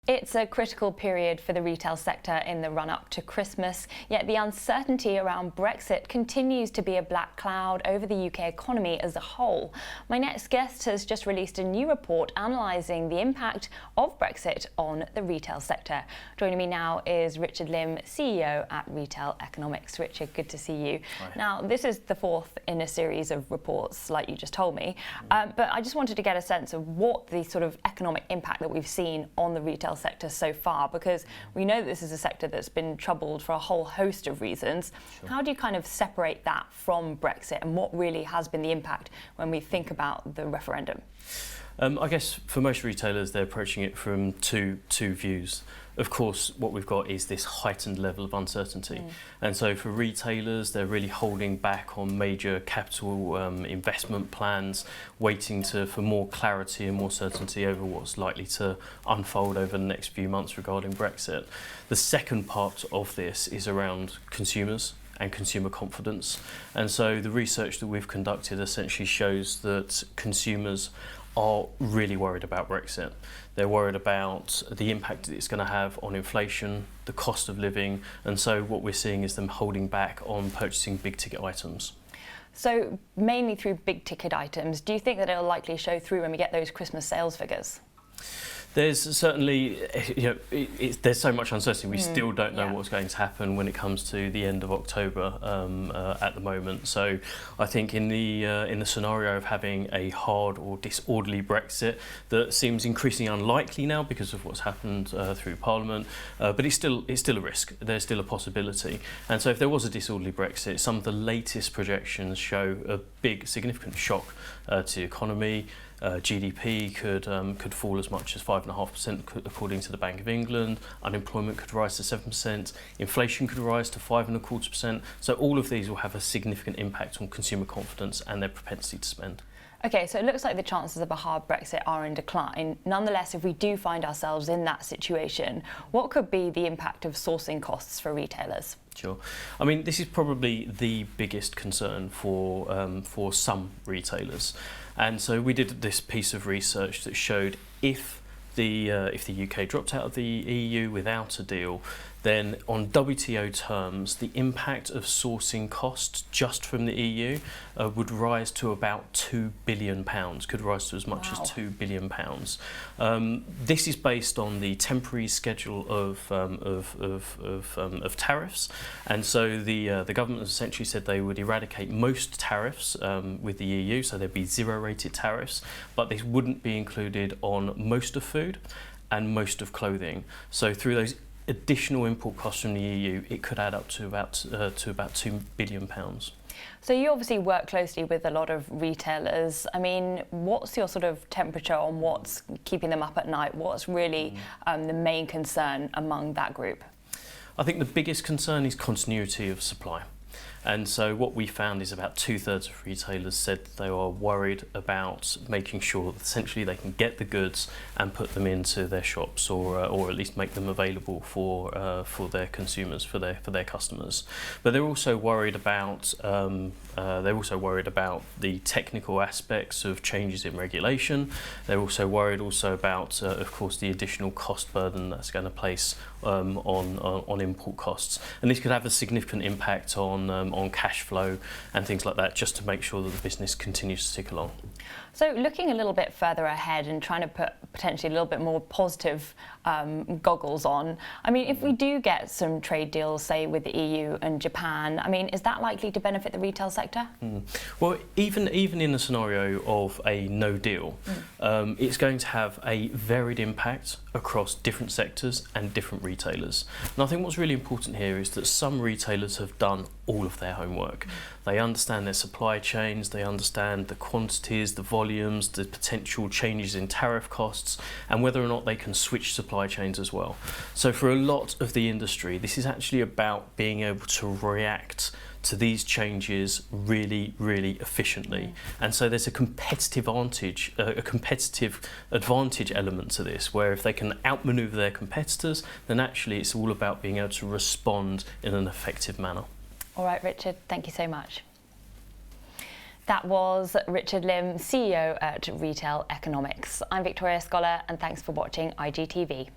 It's a critical period for the retail sector in the run-up to Christmas, yet the uncertainty around Brexit continues to be a black cloud over the UK economy as a whole. My next guest has just released a new report analysing the impact of Brexit on the retail sector. Joining me now is Richard Lim, CEO at Retail Economics. Richard, good to see you. Hi. Now, this is the fourth in a series of reports, like you just told me, but I just wanted to get a sense of what the sort of economic impact that we've seen on the retail sector so far, because we know that this is a sector that's been troubled for a whole host of reasons. Sure. How do you kind of separate that from Brexit, and what really has been the impact when we think about the referendum? I guess for most retailers, they're approaching it from two views. Of course, what we've got is this heightened level of uncertainty. And so for retailers, they're really holding back on major capital investment plans, waiting for more clarity and more certainty over what's likely to unfold over the next few months regarding Brexit. The second part of this is around consumers and consumer confidence. And so the research that we've conducted essentially shows that consumers are really worried about Brexit. They're worried about the impact that it's going to have on inflation, the cost of living, and so what we're seeing is them holding back on purchasing big ticket items. So mainly through big ticket items, do you think that it'll likely show through when we get those Christmas sales figures? There's certainly, there's so much uncertainty. We still don't know what's going to happen when it comes to the end of October at the moment. So I think in the scenario of having a hard or disorderly Brexit, that seems increasingly unlikely now because of what's happened through Parliament. But it's still a risk. There's still a possibility. And so if there was a disorderly Brexit, some of the latest projections show a big, significant shock to the economy. GDP could fall as much as 5.5% according to the Bank of England. Unemployment could rise to 7%. Inflation could rise to 5.25%. So all of these will have a significant impact on consumer confidence and their propensity to spend. Okay, so it looks like the chances of a hard Brexit are in decline. Nonetheless, if we do find ourselves in that situation, what could be the impact of sourcing costs for retailers? Sure. I mean, this is probably the biggest concern for some retailers. And so we did this piece of research that showed if the UK dropped out of the EU without a deal, then on WTO terms, the impact of sourcing costs just from the EU would rise to about £2 billion, could rise to as much as £2 billion. This is based on the temporary schedule of tariffs, and so the government has essentially said they would eradicate most tariffs with the EU, so there'd be zero-rated tariffs, but this wouldn't be included on most of food and most of clothing. So through those additional import costs from the EU, it could add up to about £2 billion. So you obviously work closely with a lot of retailers. I mean, what's your sort of temperature on what's keeping them up at night? What's really the main concern among that group? I think the biggest concern is continuity of supply. And so what we found is about 2/3 of retailers said they are worried about making sure that essentially they can get the goods and put them into their shops, or at least make them available for their consumers, for their customers. But they're also worried about the technical aspects of changes in regulation. They're also worried about, of course, the additional cost burden that's going to place on import costs, and this could have a significant impact on cash flow and things like that, just to make sure that the business continues to tick along. So looking a little bit further ahead and trying to put potentially a little bit more positive goggles on, I mean, if we do get some trade deals, say with the EU and Japan, I mean, is that likely to benefit the retail sector? Well, even in the scenario of a no deal, it's going to have a varied impact across different sectors and different retailers. And I think what's really important here is that some retailers have done all of their homework. They understand their supply chains, they understand the quantities, the volumes, the potential changes in tariff costs, and whether or not they can switch supply chains as well. So for a lot of the industry, this is actually about being able to react to these changes really, really efficiently. And so there's a competitive advantage element to this, where if they can outmaneuver their competitors, then actually it's all about being able to respond in an effective manner. All right, Richard, thank you so much. That was Richard Lim, CEO at Retail Economics. I'm Victoria Scholar, and thanks for watching IGTV.